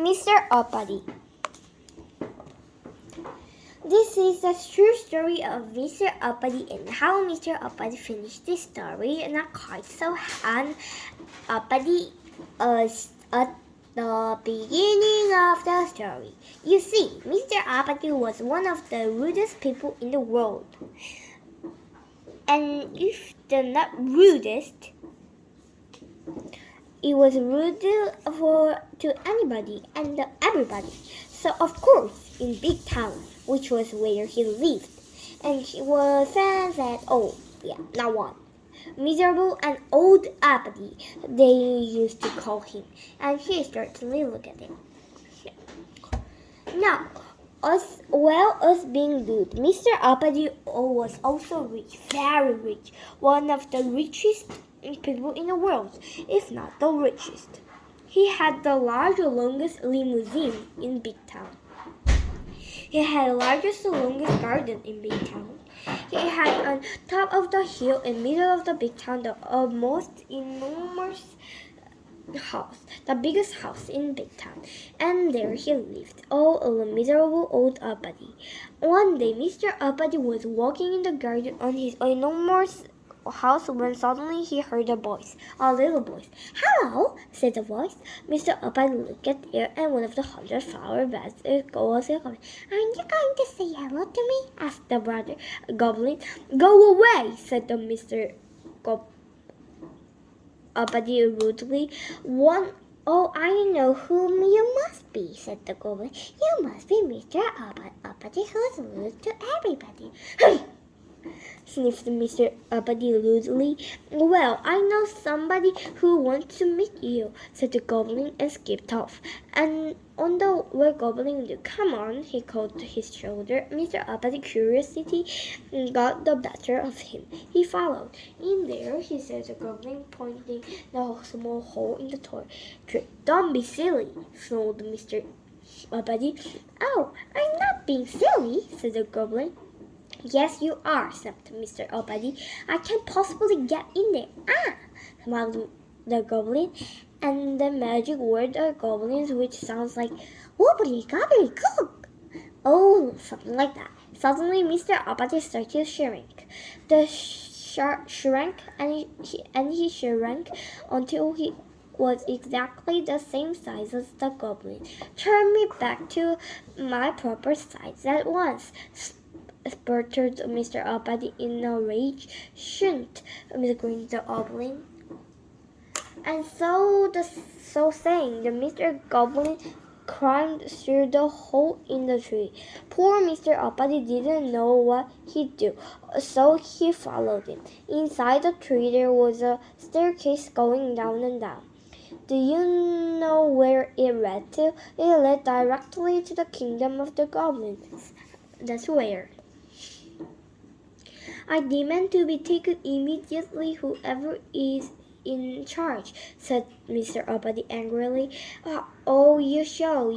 Mr. Uppity. This is the true story of Mr. Uppity and how Mr. Uppity finished this story. Not quite so Uppity at the beginning of the story. You see, Mr. Uppity was one of the rudest people in the world. And if the not rudest, it was rude to anybody and everybody. So of course, in big town, which was where he lived, and he was said, oh yeah, not one. Miserable and old Uppity, they used to call him, and he certainly looked at him. Now, us being good, Mr. Uppity was also rich, very rich, one of the richest people in the world, if not the richest. He had the longest limousine in big town. He had the largest and longest garden in big town. He had on top of the hill in middle of the big town the most enormous house, the biggest house in big town, and there he lived, a miserable old Uppity. One day, Mr. Uppity was walking in the garden on his enormous house when suddenly he heard a voice, a little voice. "Hello," said the voice. Mr. Uppity looked at the air, and one of the 100-flower beds was coming. "Aren't you going to say hello to me?" asked the brother goblin. "Go away," said the Mr. Uppity rudely. "Oh, I know whom you must be," said the goblin. "You must be Mr. Uppity, who's rude to everybody." Sniffed Mr. Uppity rudely. "Well, I know somebody who wants to meet you," said the goblin and skipped off. And on the way goblin did, "Come on," he called to his shoulder. Mr. Uppity's curiosity got the better of him. He followed. "In there," he said the goblin, pointing the small hole in the tree. "Don't be silly," snarled Mr. Uppity. "Oh, I'm not being silly," said the goblin. "Yes, you are," snapped Mr. Uppity. "I can't possibly get in there." "Ah!" smiled the goblin, and the magic word of goblins, which sounds like "wobbly gobbly cook." Oh, something like that. Suddenly, Mr. Uppity started to shrink. The shrank, and he shrank until he was exactly the same size as the goblin. "Turn me back to my proper size at once," sputtered Mr. Uppity in a rage. "Shouldn't," grinned the goblin. And so saying, the Mr. Goblin climbed through the hole in the tree. Poor Mr. Uppity didn't know what he'd do, so he followed him. Inside the tree there was a staircase going down and down. Do you know where it led to? It led directly to the kingdom of the goblins. That's where. "I demand to be taken immediately, whoever is in charge," said Mr. Uppity angrily. "Oh, you shall,"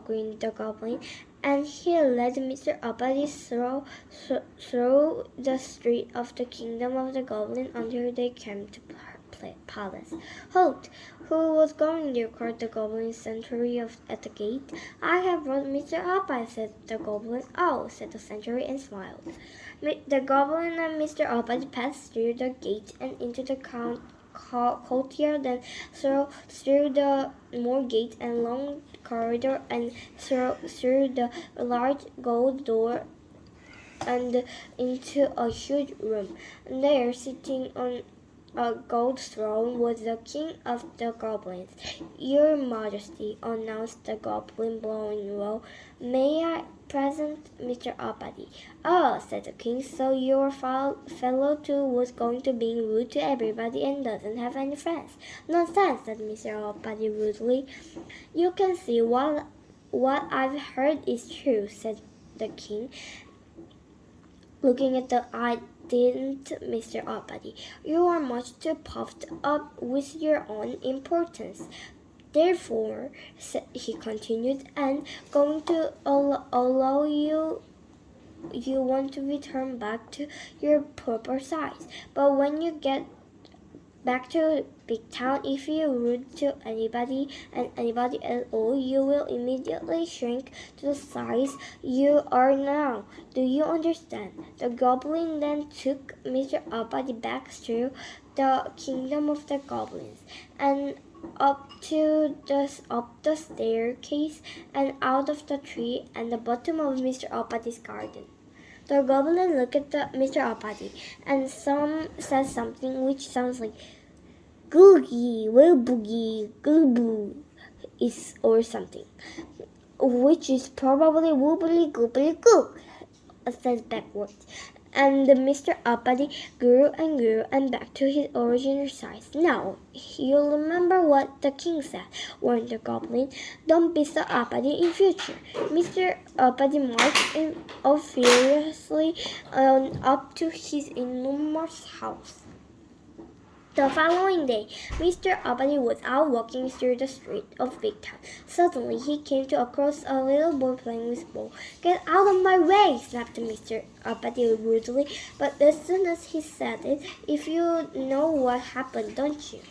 grinned the goblin, and he led Mr. Uppity through the street of the kingdom of the goblin until they came to palace. "Halt! Who was going there?" cried the goblin sentry at the gate. "I have brought Mr. Uppity," said the goblin. "Oh," said the sentry and smiled. The goblin and Mr. Uppity passed through the gate and into the courtyard, then through the more gate and long corridor, and through the large gold door and into a huge room. There, sitting on a gold throne, was the king of the goblins. "Your Majesty," announced the goblin, blowing low, "may I present Mr. Uppity?" "Oh," said the king, "so your fellow too was going to be rude to everybody and doesn't have any friends." "Nonsense," said Mr. Uppity rudely. "You can see what I've heard is true," said the king, looking at the didn't Mr. Uppity. "You are much too puffed up with your own importance. Therefore," he continued, "and going to allow you want to return back to your proper size. But when you get back to Big Town. If you rude to anybody and anybody at all, you will immediately shrink to the size you are now. Do you understand? The goblin then took Mr. Uppity back through the kingdom of the goblins and up the staircase and out of the tree and the bottom of Mr. Uppity's garden. The goblin looked at Mr. Uppity and said something which sounds like googie, will boogie, glue is or something, which is probably woobly goobly goo, says backwards. And Mr. Uppity grew and back to his original size. Now, you'll remember what the king said, warned the goblin. Don't be so uppity in future. Mr. Uppity marched furiously up to his enormous house. The following day, Mr. Uppity was out walking through the street of Big Town. Suddenly, he came across a little boy playing with a ball. "Get out of my way!" snapped Mr. Uppity rudely. But as soon as he said it, "If you know what happened, don't you?"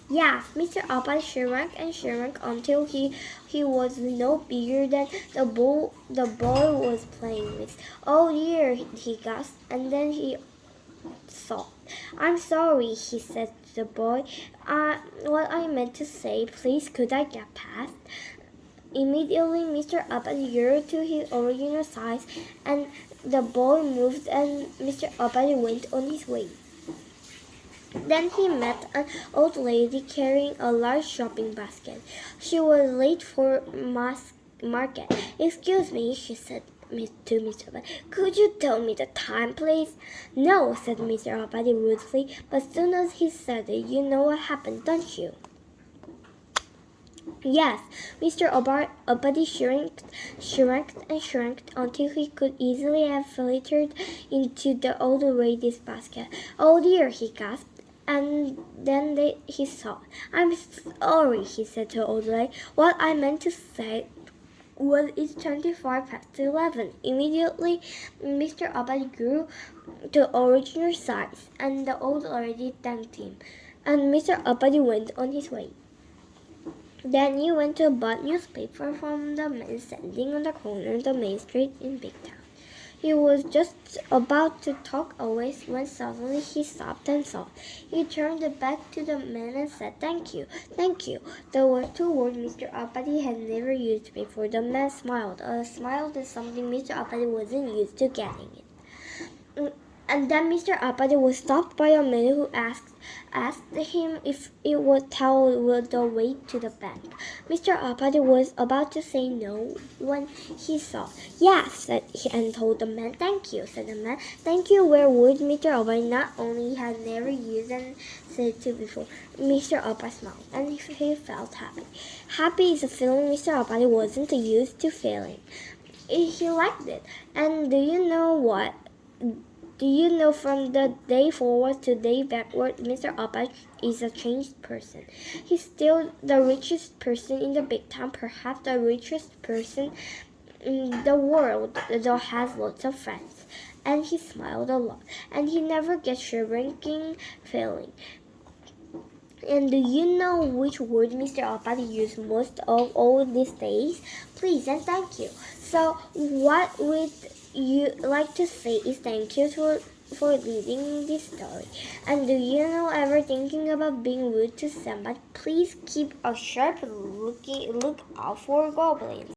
Yes, Mr. Uppity shrank until he was no bigger than the boy was playing with. "Oh dear," he gasped, and then he sobbed. "I'm sorry," he said to the boy. What I meant to say, please, could I get past?" Immediately, Mr. Uppity grew to his original size, and the boy moved, and Mr. Uppity went on his way. Then he met an old lady carrying a large shopping basket. She was late for market. "Excuse me," she said to Mr. Uppity, "could you tell me the time, please?" "No," said Mr. Uppity rudely, but as soon as he said it, "You know what happened, don't you?" Yes, Mr. Uppity shrank until he could easily have flitted into the old lady's basket. "Oh dear," he gasped, and then he sobbed. "I'm sorry," he said to the old lady. "What I meant to say was it's 25 past 11. Immediately, Mr. Uppity grew to original size, and the old lady thanked him, and Mr. Uppity went on his way. Then he went to buy newspaper from the man standing on the corner of the main street in Big Town. He was just about to talk away when suddenly he stopped and thought. He turned back to the man and said, "Thank you, thank you." There were two words Mr. Uppity had never used before. The man smiled. A smile is something Mr. Uppity wasn't used to getting it. And then Mr. Uppity was stopped by a man who asked him if it would tell the way to the bank. Mr. Uppity was about to say no when he saw. "Yes," said he, and told the man. "Thank you," said the man. "Thank you were words Mr. Uppity not only had never used and said to before." Mr. Uppity smiled, and he felt happy. Happy is a feeling Mr. Uppity wasn't used to feeling. He liked it. And do you know what? Do you know from the day forward to day backward, Mr. Uppity is a changed person. He's still the richest person in the big town, perhaps the richest person in the world, though has lots of friends. And he smiled a lot, and he never gets shrinking feeling. And do you know which word Mr. Uppity used most of all these days? Please and thank you. So what would you like to say is thank you for reading this story. And do you know ever thinking about being rude to somebody? Please keep a sharp look out for goblins.